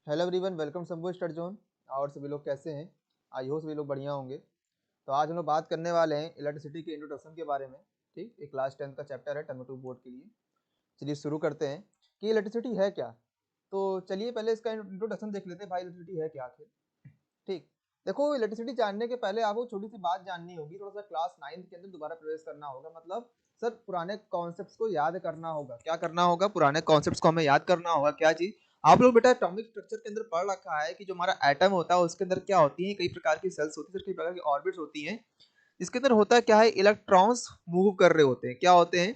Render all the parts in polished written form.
Hello everyone, welcome Shambhu study zone. और सभी लोग कैसे हैं? आई होप सभी लोग बढ़िया होंगे। तो आज हम लोग बात करने वाले हैं इलेक्ट्रिसिटी के इंट्रोडक्शन के बारे में। ठीक, एक क्लास 10 का चैप्टर है टर्म 2 बोर्ड के लिए। चलिए शुरू करते हैं कि इलेक्ट्रिसिटी है क्या। तो चलिए पहले इसका इंट्रोडक्शन देख लेते हैं, भाई इलेक्ट्रिसिटी है क्या आखिर। ठीक, देखो इलेक्ट्रिसिटी जानने के पहले आपको छोटी सी बात जाननी होगी, थोड़ा सा क्लास 9 के अंदर दोबारा प्रवेश करना होगा। मतलब सर पुराने कॉन्सेप्ट्स को याद करना होगा। क्या करना होगा? पुराने कॉन्सेप्ट्स को हमें याद करना होगा। क्या चीज? आप लोग बेटा एटॉमिक स्ट्रक्चर के अंदर पढ़ रखा है कि जो हमारा एटम होता है उसके अंदर क्या होती है, कई प्रकार की सेल्स होती है, कई प्रकार की ऑर्बिट्स होती हैं। इसके अंदर होता क्या है, इलेक्ट्रॉन्स मूव कर रहे होते हैं। क्या होते हैं?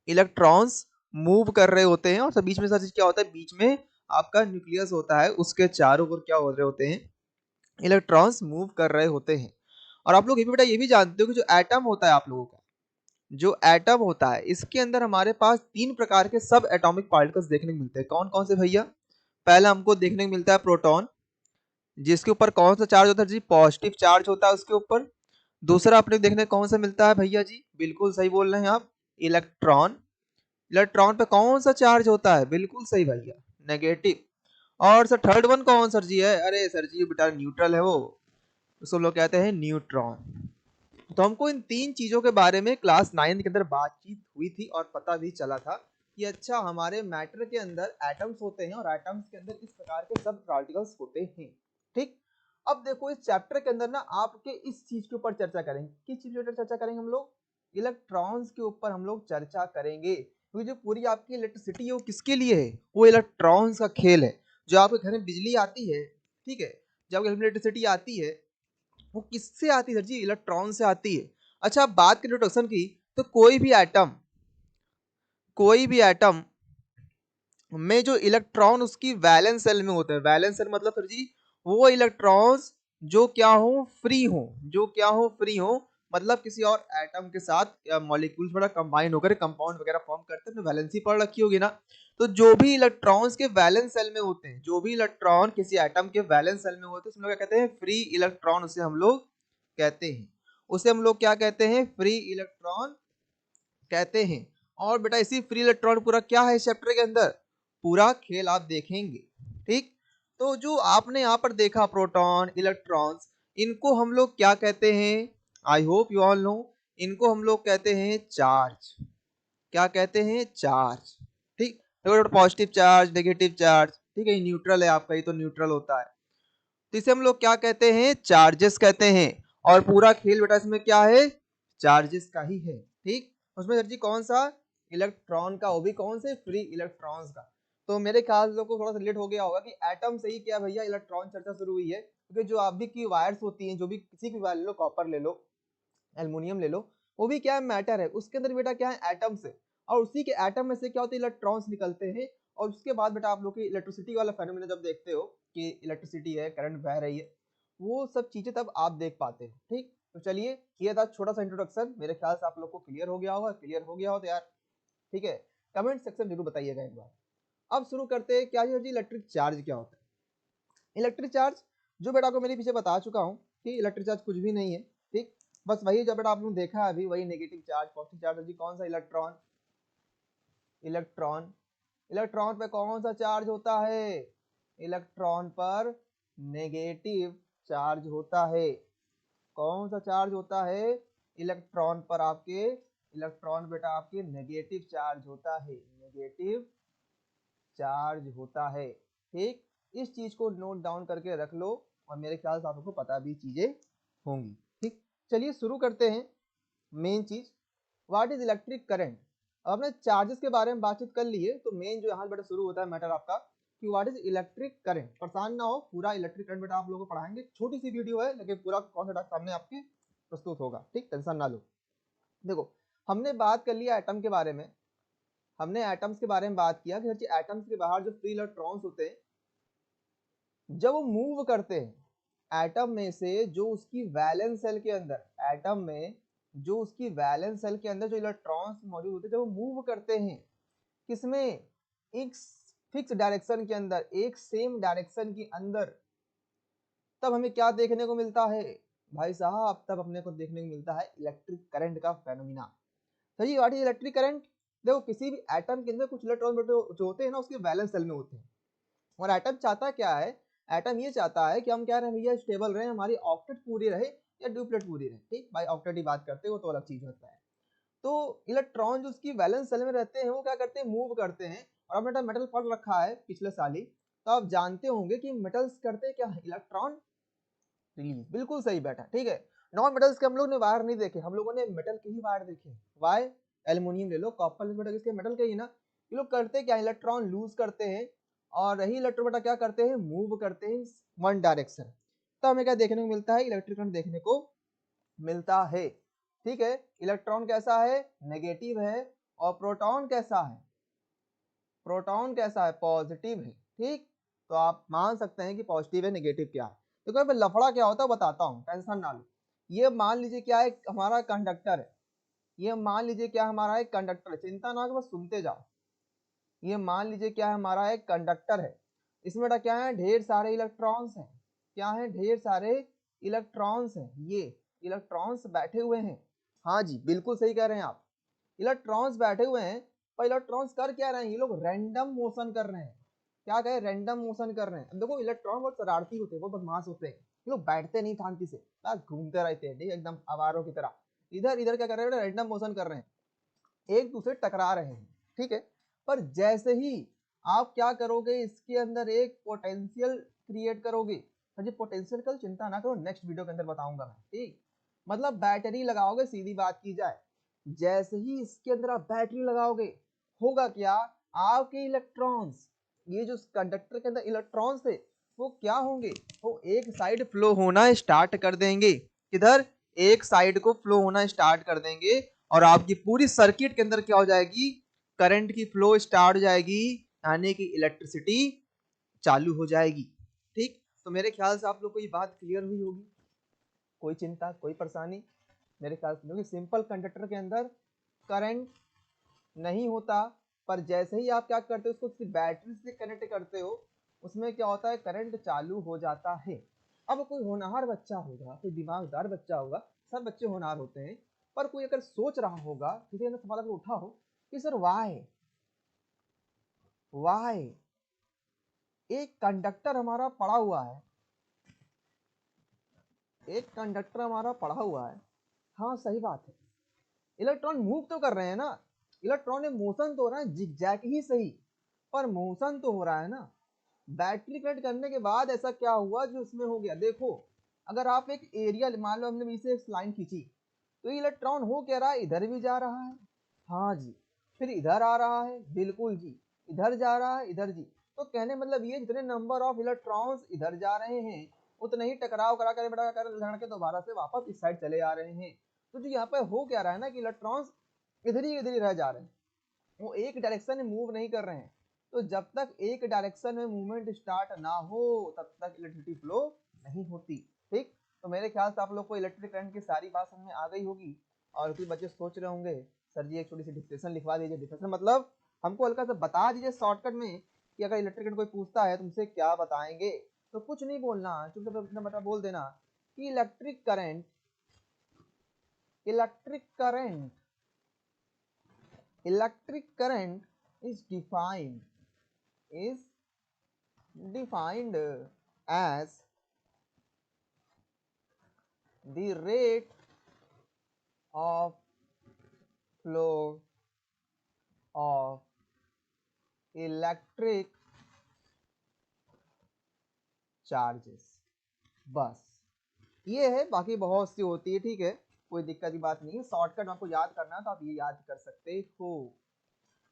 इलेक्ट्रॉन्स मूव कर रहे होते हैं। और सब बीच में सर क्या होता है, बीच में आपका न्यूक्लियस होता है, उसके चारों ओर क्या हो रहे होते हैं, इलेक्ट्रॉन्स मूव कर रहे होते हैं। और आप लोग ये भी बेटा ये भी जानते हो कि जो एटम होता है, आप लोगों का जो एटम होता है, इसके अंदर हमारे पास 3 प्रकार के सब एटॉमिक पार्टिकल्स देखने को मिलते हैं। कौन कौन से भैया? पहला हमको देखने को मिलता है प्रोटॉन, जिसके ऊपर कौन सा चार्ज होता है जी? पॉजिटिव चार्ज होता है उसके ऊपर। दूसरा अपने देखने कौन सा मिलता है भैया जी? बिल्कुल सही बोल रहे हैं आप, इलेक्ट्रॉन। इलेक्ट्रॉन पे कौन सा चार्ज होता है? बिल्कुल सही भैया, नेगेटिव। और सर थर्ड वन कौन सर जी है? अरे सर जी बेटा न्यूट्रल है वो, उसको लोग कहते हैं न्यूट्रॉन। तो हमको इन 3 चीजों के बारे में क्लास 9 के अंदर बातचीत हुई थी और पता भी चला था कि अच्छा हमारे मैटर के अंदर एटम्स होते हैं और एटम्स के अंदर इस प्रकार के सब पार्टिकल्स होते हैं। ठीक, अब देखो इस चैप्टर के अंदर ना आपके इस चीज के ऊपर चर्चा करेंगे। किस चीज के ऊपर चर्चा करेंगे हम लोग? इलेक्ट्रॉन्स के ऊपर हम लोग चर्चा करेंगे, क्योंकि जो पूरी आपकी इलेक्ट्रिसिटी है वो किसके लिए है? वो इलेक्ट्रॉन्स का खेल है। जो आपके घर में बिजली आती है, ठीक है, जब घर में इलेक्ट्रिसिटी आती है, वो किससे आती है सर जी? इलेक्ट्रॉन से आती है। अच्छा, बात करें इंट्रोडक्शन की, तो कोई भी एटम में जो इलेक्ट्रॉन उसकी वैलेंस सेल में होता है, वैलेंस सेल मतलब सर जी वो इलेक्ट्रॉन्स जो क्या हो, फ्री हो, जो क्या हो, फ्री हो, मतलब किसी और एटम के साथ मॉलिक्यूल्स बड़ा कंबाइन होकर कंपाउंड वगैरह फॉर्म करते हैं। वैलेंसी पढ़ रखी होगी ना। तो जो भी इलेक्ट्रॉन्स के वैलेंस सेल में होते हैं, जो भी इलेक्ट्रॉन किसी एटम के वैलेंस सेल में होते हैं, उसमें क्या कहते हैं? फ्री इलेक्ट्रॉन, उसे हम लोग कहते हैं। उसे हम लोग क्या कहते हैं? फ्री इलेक्ट्रॉन कहते हैं। और बेटा इसी फ्री इलेक्ट्रॉन पूरा क्या है इस चैप्टर के अंदर, पूरा खेल आप देखेंगे। ठीक, तो जो आपने यहाँ पर देखा प्रोटॉन, इलेक्ट्रॉन्स, इनको हम लोग क्या कहते हैं? I hope you all know. इनको हम लोग कहते हैं चार्ज। क्या कहते हैं? चार्ज। ठीक, तो पॉजिटिव चार्ज, नेगेटिव चार्ज, ठीक है, न्यूट्रल है आपका, ये तो न्यूट्रल होता है। तो इसे हम लोग क्या कहते हैं? चार्जेस कहते हैं। और पूरा खेल बेटा इसमें क्या है? चार्जेस का ही है। ठीक, उसमें सर जी कौन सा? इलेक्ट्रॉन का, वो भी कौन से? फ्री इलेक्ट्रॉन्स का। तो मेरे ख्याल से को थोड़ा सा लेट हो गया होगा कि एटम से ही क्या भैया इलेक्ट्रॉन चर्चा शुरू हुई है, क्योंकि जो आप भी की वायर्स होती हैं, जो भी किसी भी वायर ले लो, कॉपर ले लो, एल्युमिनियम ले लो, वो भी क्या है? मैटर है। उसके अंदर बेटा क्या है? एटम्स है। और उसी के एटम में से क्या होते हैं? इलेक्ट्रॉन्स निकलते हैं। और उसके बाद बेटा आप लोग की इलेक्ट्रिसिटी वाला फेनोमेना जब देखते हो कि इलेक्ट्रिसिटी है, करंट बह रही है, वो सब चीजें तब आप देख पाते हैं। ठीक, तो चलिए ये था छोटा सा इंट्रोडक्शन। मेरे ख्याल से आप लोग को क्लियर हो गया होगा। क्लियर हो गया हो तो यार ठीक है, कमेंट सेक्शन जरूर बताइएगा एक बार। अब शुरू करते हैं, क्या है जी इलेक्ट्रिक चार्ज क्या होता है? इलेक्ट्रिक चार्ज जो बेटा को मेरे पीछे बता चुका हूँ कि इलेक्ट्रिक चार्ज कुछ भी नहीं है। ठीक, बस वही जो बेटा आप लोग देखा है अभी, वही नेगेटिव चार्ज, पॉजिटिव चार्ज जी। कौन सा? इलेक्ट्रॉन। इलेक्ट्रॉन, इलेक्ट्रॉन पे कौन सा चार्ज होता है? इलेक्ट्रॉन पर नेगेटिव चार्ज होता है। कौन सा चार्ज होता है? इलेक्ट्रॉन पर आपके, इलेक्ट्रॉन बेटा आपके नेगेटिव चार्ज होता है, नेगेटिव चार्ज होता है। ठीक, इस चीज को नोट डाउन करके रख लो और मेरे ख्याल से आपको पता भी चीजें होंगी। ठीक, चलिए शुरू करते हैं। मेन चीज, व्हाट इज इलेक्ट्रिक करंट। अब आपने चार्जेस के बारे में बातचीत कर लिए, तो मेन जो यहाँ बेटा शुरू होता है मैटर आपका कि व्हाट इज इलेक्ट्रिक करंट। परेशान ना हो, पूरा इलेक्ट्रिक करंट बेटा आप लोगों को पढ़ाएंगे। छोटी सी वीडियो है लेकिन पूरा कॉन्सेप्ट सामने आपके प्रस्तुत होगा। ठीक, टेंशन ना लो। देखो हमने बात कर लिया एटम के बारे में, हमने एटम्स के बारे में बात किया कि एटम्स के बाहर जो फ्री इलेक्ट्रॉन्स होते हैं, जब वो मूव करते हैं एटम में से, जो उसकी वैलेंस सेल के अंदर, एटम में जो उसकी वैलेंस सेल के अंदर जो इलेक्ट्रॉन्स मौजूद होते हैं, जब वो मूव करते हैं किसमें? एक फिक्स डायरेक्शन के अंदर, एक सेम डायरेक्शन के अंदर, तब हमें क्या देखने को मिलता है भाई साहब? तब अपने को देखने को मिलता है इलेक्ट्रिक करंट का फेनोमिना। सही, व्हाट इज इलेक्ट्रिक करंट। देखो किसी भी एटम के अंदर कुछ इलेक्ट्रॉन जो होते हैं ना, उसके वैलेंस सेल में होते हैं। और एटम चाहता क्या है, एटम ये चाहता है कि हम क्या रहे भैया, स्टेबल रहे, हमारी ऑक्टेट पूरी रहे या ड्यूप्लेट पूरी रहे। ठीक, भाई ऑक्टेट की बात करते हो तो अलग चीज होता है। तो इलेक्ट्रॉन जो उसकी वैलेंस सेल में रहते हैं वो क्या करते हैं, मूव करते हैं। और आपने मेटल पढ़ रखा है पिछले साल ही, तो आप जानते होंगे कि मेटल्स करते हैं क्या, इलेक्ट्रॉन रिलीज। बिल्कुल सही बैठा, ठीक है। नॉन मेटल्स के हम लोग ने वायर नहीं देखे, हम लोगों ने मेटल के ही वायर देखे। वाई, एल्युमिनियम ले लो, कॉपर ले लो, बेटा इसके मेटल के ही ना। ये लोग करते क्या, इलेक्ट्रॉन लूज करते हैं और रही इलेक्ट्रॉन बेटा क्या करते हैं, मूव करते हैं वन डायरेक्शन। तो हमें क्या देखने को मिलता है, इलेक्ट्रिक करंट देखने को मिलता है। ठीक है, इलेक्ट्रॉन कैसा है, नेगेटिव है। और प्रोटॉन कैसा है, प्रोटॉन कैसा है, पॉजिटिव है। ठीक, तो आप मान सकते हैं कि पॉजिटिव है, नेगेटिव क्या है। तो कोई लफड़ा क्या होता है बताता हूँ, टेंशन ना लो। ये मान लीजिए क्या है, हमारा कंडक्टर है। ये मान लीजिए क्या हमारा एक कंडक्टर है, चिंता ना करो बस सुनते जाओ। ये मान लीजिए क्या है, हमारा एक कंडक्टर है। इसमें बेटा क्या है, ढेर सारे इलेक्ट्रॉन्स हैं। क्या है, ढेर सारे इलेक्ट्रॉन्स हैं। ये इलेक्ट्रॉन्स बैठे हुए हैं। हाँ जी, बिल्कुल सही कह रहे हैं आप, इलेक्ट्रॉन्स बैठे हुए हैं। पर इलेक्ट्रॉन्स कर क्या रहे हैं, ये लोग रैंडम मोशन कर रहे हैं। क्या कहे, रैंडम मोशन कर रहे हैं। अब देखो इलेक्ट्रॉन बहुत शरारती होते हैं, बहुत बदमाश होते हैं। ये लोग बैठते नहीं शांति से, बस घूमते रहते हैं, ठीक है, एकदम आवारों की तरह। इधर इधर क्या कर रहे हैं, रैंडम मोशन कर रहे हैं, एक दूसरे टकरा रहे हैं। ठीक है, पर जैसे ही आप क्या करोगे, इसके अंदर एक पोटेंशियल क्रिएट करोगे। तो पोटेंशियल का चिंता ना करो, नेक्स्ट वीडियो के अंदर बताऊंगा मैं। ठीक, मतलब बैटरी लगाओगे, सीधी बात की जाए, जैसे ही इसके अंदर आप बैटरी लगाओगे, होगा क्या, आपके इलेक्ट्रॉन्स, ये जो कंडक्टर के अंदर इलेक्ट्रॉन्स थे, वो क्या होंगे, वो एक साइड फ्लो होना स्टार्ट कर देंगे। किधर, एक साइड को फ्लो होना स्टार्ट कर देंगे। और आपकी पूरी सर्किट के अंदर क्या हो जाएगी, करंट की फ्लो स्टार्ट हो जाएगी, यानी कि इलेक्ट्रिसिटी चालू हो जाएगी। ठीक, तो मेरे ख्याल से आप लोग को ये बात क्लियर हुई होगी, कोई चिंता कोई परेशानी मेरे ख्याल से, क्योंकि सिंपल कंडक्टर के अंदर करंट नहीं होता, पर जैसे ही आप क्या करते हो, उसको किसी बैटरी से कनेक्ट करते हो, उसमें क्या होता है, करंट चालू हो जाता है। अब कोई होनहार बच्चा होगा, कोई दिमागदार बच्चा होगा, सब बच्चे होनहार होते हैं, पर कोई अगर सोच रहा होगा, किसी ने सवाल अगर उठा हो कि सर वाई, वाई एक कंडक्टर हमारा पड़ा हुआ है, एक कंडक्टर हमारा पड़ा हुआ है, हाँ सही बात है, इलेक्ट्रॉन मूव तो कर रहे हैं ना, इलेक्ट्रॉन में मोशन तो हो रहा है, जिगजैग ही सही, पर मोशन तो हो रहा है ना। बैटरी कनेक्ट करने के बाद ऐसा क्या हुआ जो उसमें हो गया, देखो अगर आप एक एरिया मान लो, हमने इसे एक लाइन खींची, तो इलेक्ट्रॉन हो क्या रहा है, इधर भी जा रहा है, हाँ जी, फिर इधर आ रहा है, बिल्कुल जी, इधर जा रहा है, इधर जी। तो कहने मतलब ये, जितने नंबर ऑफ इलेक्ट्रॉन्स इधर जा रहे हैं, उतने ही टकराव करा कर बड़ा कर के दोबारा से वापस इस साइड चले आ रहे हैं। तो जो यहाँ पे हो क्या रहा है ना, कि इलेक्ट्रॉन्स इधर ही रह जा रहे हैं, वो एक डायरेक्शन में मूव नहीं कर रहे हैं। तो जब तक एक डायरेक्शन में मूवमेंट स्टार्ट ना हो, तब तक इलेक्ट्रिसिटी फ्लो नहीं होती। ठीक, तो मेरे ख्याल से आप लोग को इलेक्ट्रिक करंट की सारी बात समझ में आ गई होगी। और कुछ बच्चे सोच रहे होंगे सर जी एक छोटी सी डिस्कशन लिखवा दीजिए। डिस्कशन मतलब हमको हल्का सा बता दीजिए शॉर्टकट में, कि अगर इलेक्ट्रिक करंट कोई पूछता है तुमसे क्या बताएंगे, तो कुछ नहीं बोलना, चुपचाप इतना बता बोल देना कि electric current, electric current, electric current is defined as the rate of flow of electric charges। बस ये है, बाकी बहुत सी होती है। ठीक है, कोई दिक्कत की बात नहीं है, शॉर्टकट आपको याद करना है तो आप ये याद कर सकते हो।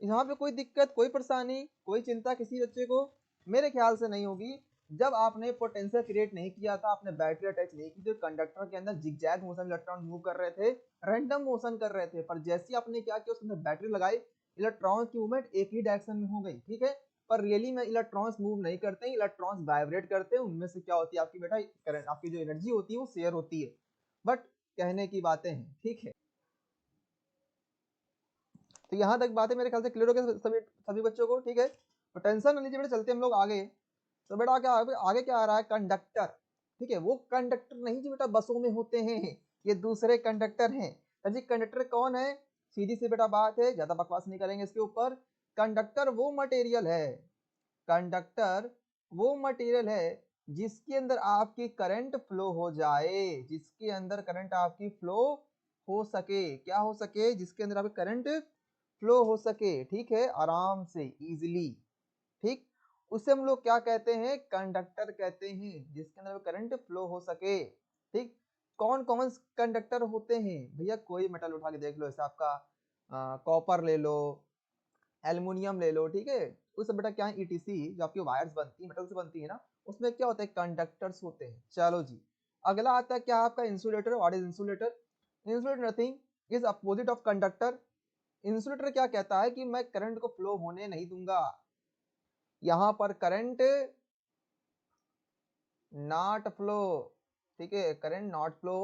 यहाँ पे कोई दिक्कत कोई परेशानी कोई चिंता किसी बच्चे को मेरे ख्याल से नहीं होगी। जब आपने पोटेंशियल क्रिएट नहीं किया था, आपने बैटरी अटैच नहीं की, तो कंडक्टर के अंदर जिगजैग मोशन इलेक्ट्रॉन मूव कर रहे थे, रैंडम मोशन कर रहे थे, पर जैसे ही आपने क्या किया, उसके अंदर बैटरी लगाई, इलेक्ट्रॉन की मूवमेंट एक ही डायरेक्शन में हो गई। ठीक है, पर रियली में इलेक्ट्रॉन्स मूव नहीं करते हैं, इलेक्ट्रॉन्स वाइब्रेट करते हैं। उनमें से क्या होती है आपकी बेटा, करंट, आपकी जो एनर्जी होती है वो शेयर होती है, बट कहने की बातें हैं। ठीक है, तो यहाँ तक बातें मेरे ख्याल से क्लियर हो गए सभी सभी बच्चों को। ठीक है, तो टेंशन नहीं लीजिए बेटा, चलते हम लोग आगे। तो बेटा क्या आगे क्या आ रहा है, कंडक्टर। ठीक है, वो कंडक्टर नहीं जो बेटा बसों में होते हैं, ये दूसरे कंडक्टर हैं। तो जी कंडक्टर कौन है, सीधी सी बेटा बात है, ज्यादा बकवास नहीं करेंगे इसके ऊपर। कंडक्टर वो मटेरियल है, कंडक्टर वो मटेरियल है जिसके अंदर आपकी करंट फ्लो हो जाए, जिसके अंदर करंट आपकी फ्लो हो सके, क्या हो सके, जिसके अंदर आपकी करंट फ्लो हो सके, ठीक है, आराम से, इजीली, ठीक, उसे हम लोग क्या कहते हैं, कंडक्टर कहते हैं, जिसके अंदर करंट फ्लो हो सके, ठीक। कौन कौन कंडक्टर होते हैं भैया, कोई मेटल उठा के देख लो, जैसे आपका कॉपर ले लो, एल्युमिनियम ले लो, ठीक है, उस बेटा क्या है, ईटीसी जो आपकी वायर्स बनती है मेटल से बनती है ना, उसमें क्या होता है, कंडक्टर्स होते हैं। चलो जी, अगला आता है क्या आपका, insulator. What is insulator? Insulator nothing is opposite of conductor. Insulator क्या कहता है कि मैं करंट को फ्लो होने नहीं दूंगा, यहां पर करंट नॉट फ्लो, ठीक है, current not flow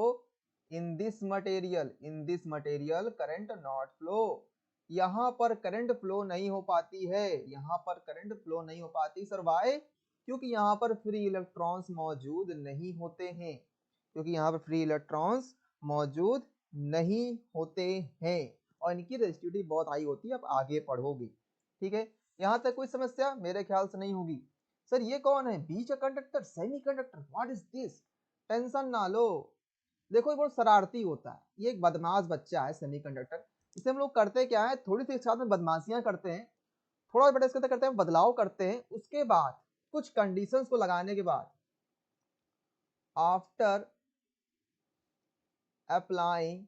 in this material, in this material current not flow, यहां पर करंट फ्लो नहीं हो पाती है, यहां पर करंट फ्लो नहीं हो पाती। Sir why? क्योंकि यहां पर फ्री इलेक्ट्रॉन्स मौजूद नहीं होते हैं, क्योंकि यहां पर फ्री इलेक्ट्रॉन्स मौजूद नहीं होते हैं और इनकी रेजिस्टिविटी बहुत हाई होती है, आप आगे पढ़ोगे, ठीक है। यहां तक कोई समस्या मेरे ख्याल से नहीं होगी। सर ये कौन है, बीच का conductor, semi conductor, what is this? Tension ना लो, देखो ये बहुत शरारती होता है, ये एक बदमाश बच्चा है सेमी कंडक्टर। इसे हम लोग करते क्या है, थोड़ी सी साथ में बदमाशियां करते हैं, थोड़ा बेटा इसके अंदर करते हैं बदलाव करते हैं, उसके बाद कुछ कंडीशंस को लगाने के बाद, आफ्टर अप्लाइंग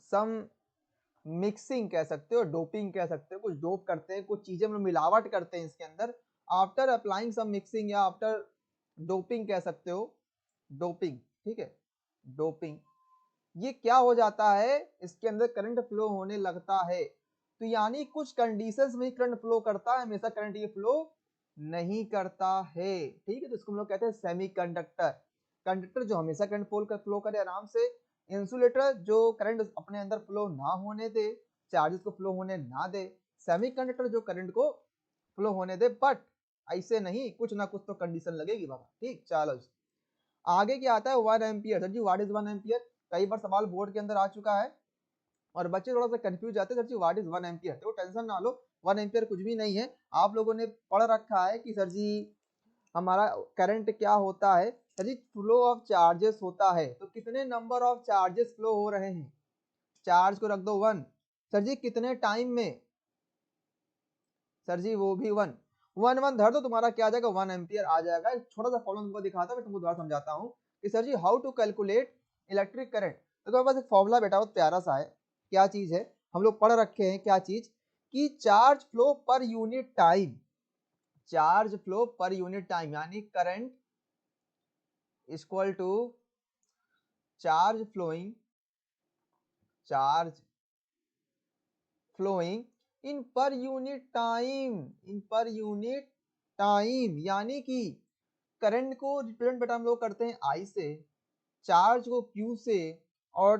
सम मिक्सिंग कह सकते हो, डोपिंग कह सकते हो, कुछ डोप करते हैं, कुछ चीजें हम मिलावट करते हैं इसके अंदर, आफ्टर अप्लाइंग सम मिक्सिंग या आफ्टर डोपिंग कह सकते हो, डोपिंग, ठीक है, डोपिंग, ये क्या हो जाता है, इसके अंदर करंट फ्लो होने लगता है। तो यानी कुछ कंडीशंस में करंट फ्लो करता है, हमेशा करंट ये फ्लो नहीं करता है, ठीक है, तो इसको हम लोग कहते हैं सेमी कंडक्टर। कंडक्टर जो हमेशा करंट फ्लो करे आराम से, इंसुलेटर जो करंट अपने अंदर फ्लो ना होने दे, चार्जेस को फ्लो होने ना दे, सेमी कंडक्टर जो करंट को फ्लो होने दे, बट ऐसे नहीं, कुछ ना कुछ तो कंडीशन लगेगी बाबा, ठीक। चलो आगे क्या आता है, 1 ampere. Sir ji what is 1 ampere? कई बार सवाल बोर्ड के अंदर आ चुका है और बच्चे थोड़ा सा कंफ्यूज जाते हैं, sir ji what is 1 ampere? तो टेंशन ना लो, 1 एम्पियर कुछ भी नहीं है, आप लोगों ने पढ़ रखा है कि सर जी हमारा करंट क्या होता है, sir ji flow of charges होता है। तो कितने नंबर ऑफ चार्जेस फ्लो हो रहे हैं, चार्ज को रख दो 1, सर जी कितने टाइम में, सर जी वो भी 1, 1 1 धर दो, तुम्हारा क्या आ जाएगा, 1 एम्पियर आ जाएगा। एक छोटा सा फॉर्मूला तुमको दिखाता हूं, तुमको दोबारा समझाता हूं कि sir ji how to calculate electric current. तो तुम्हारे पास एक फॉर्मूला बेटा बहुत प्यारा सा है, क्या चीज है, हम लोग पढ़ रखे हैं, क्या चीज, कि charge flow per unit time, charge flow per unit time, यानी current equal to charge flowing, charge flowing in per unit time, in per unit time, यानी कि करंट को रिप्रेजेंट बेटा हम लोग करते हैं आई से, चार्ज को क्यू से, और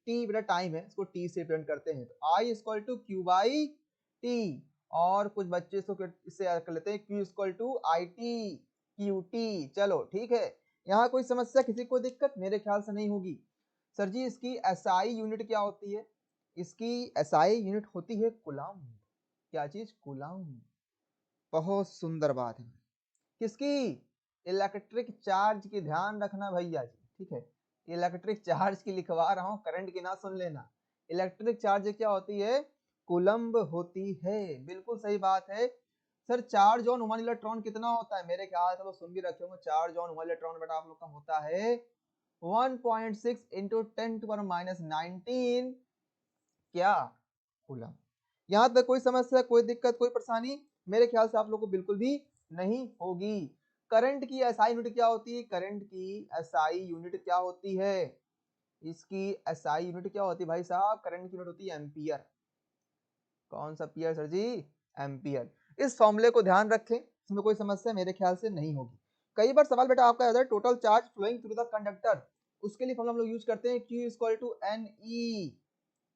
टी बेटा टाइम है, इसको टी से रिप्रेजेंट करते हैं, तो I equal to Q by T, और कुछ बच्चे इसको इससे कर लेते हैं Q equal to I T Q T. चलो ठीक है, यहाँ कोई समस्या, किसी को दिक्कत मेरे ख्याल से नहीं होगी। सर जी इसकी एसआई यूनिट क्या होती है, इसकी एसआई यूनिट होती है कूलम्ब, क्या चीज, कूलम्ब, बहुत सुंदर बात है, किसकी, इलेक्ट्रिक चार्ज की, ध्यान रखना भैया जी, ठीक है, इलेक्ट्रिक चार्ज की लिखवा रहा हूँ, करंट की ना सुन लेना, इलेक्ट्रिक चार्ज क्या होती है, कूलम्ब होती है, बिल्कुल सही बात है। सर चार्ज ऑन 1 इलेक्ट्रॉन कितना होता है, मेरे ख्याल से तो सुन भी रखे होंगे, चार्ज ऑन 1 इलेक्ट्रॉन बेटा आप लोग का होता है 1.6 इंटू 10⁻19 क्या, कूलम्ब। यहाँ तक कोई समस्या, कोई दिक्कत, कोई परेशानी मेरे ख्याल से आप लोग को बिल्कुल भी नहीं होगी। करंट की एसआई यूनिट क्या होती है, करंट की एसआई यूनिट क्या होती है, इसकी एसआई यूनिट क्या होती है भाई साहब, करंट की यूनिट होती है एम्पियर। कौन सा पियर सर जी, एम्पियर। इस फॉर्मूले को ध्यान रखें, इसमें कोई समस्या मेरे ख्याल से नहीं होगी। कई बार सवाल बेटा आपका आता है total charge flowing through the conductor, उसके लिए फॉर्मूला हम लोग यूज करते हैं Q equal to N E,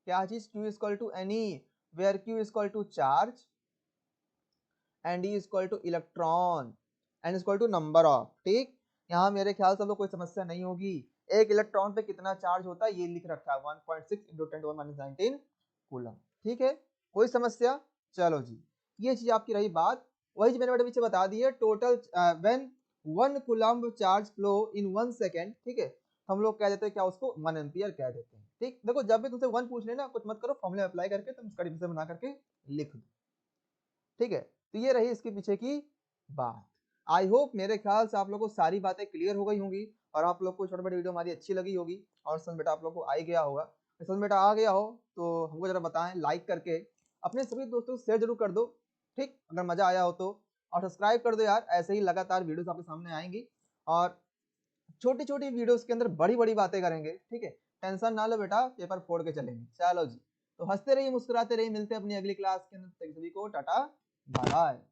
क्या चीज, Q equal to N E, where Q equal to charge and E equal to electron and equal to number of, ठीक। यहाँ मेरे ख्याल से हम लोग कोई समस्या नहीं होगी, एक इलेक्ट्रॉन पे कितना चार्ज होता है ये लिख रखा है 1.6 इंटू 10⁻19 कूलम, ठीक है, कोई समस्या। चलो जी, ये चीज आपकी रही बात वही मैंने बेटा पीछे बता दी है, total when 1 coulomb charge flow in 1 second, ठीक है, हम लोग कह देते हैं क्या, उसको 1 एम्पियर कह देते हैं। ठीक, देखो जब भी तुमसे 1 पूछ लेना, कुछ मत करो, फॉर्मूला अप्लाई करके तुम इसका डिवीजन बना करके लिख दो। ठीक है, तो ये रही इसके पीछे की बात। आई होप मेरे ख्याल से आप लोगों को सारी बातें क्लियर हो गई होंगी और आप लोग को छोटी बड़ी वीडियो हमारी अच्छी लगी होगी और समझ बेटा आप लोग को आ ही गया होगा। समझ बेटा आ गया हो तो हमको जरा बताएं, लाइक करके अपने सभी दोस्तों को शेयर जरूर कर दो। ठीक, अगर मजा आया हो तो, और सब्सक्राइब कर दो यार, ऐसे ही लगातार वीडियोस आपके सामने आएंगी और छोटी छोटी वीडियोस के अंदर बड़ी बड़ी बातें करेंगे। ठीक है, टेंशन ना लो बेटा, पेपर फोड़ के चलेंगे। चलो जी, तो हंसते रहिए, मुस्कुराते रहिए, मिलते हैं अपनी अगली क्लास के अंदर। सभी को टाटा बाय बाय।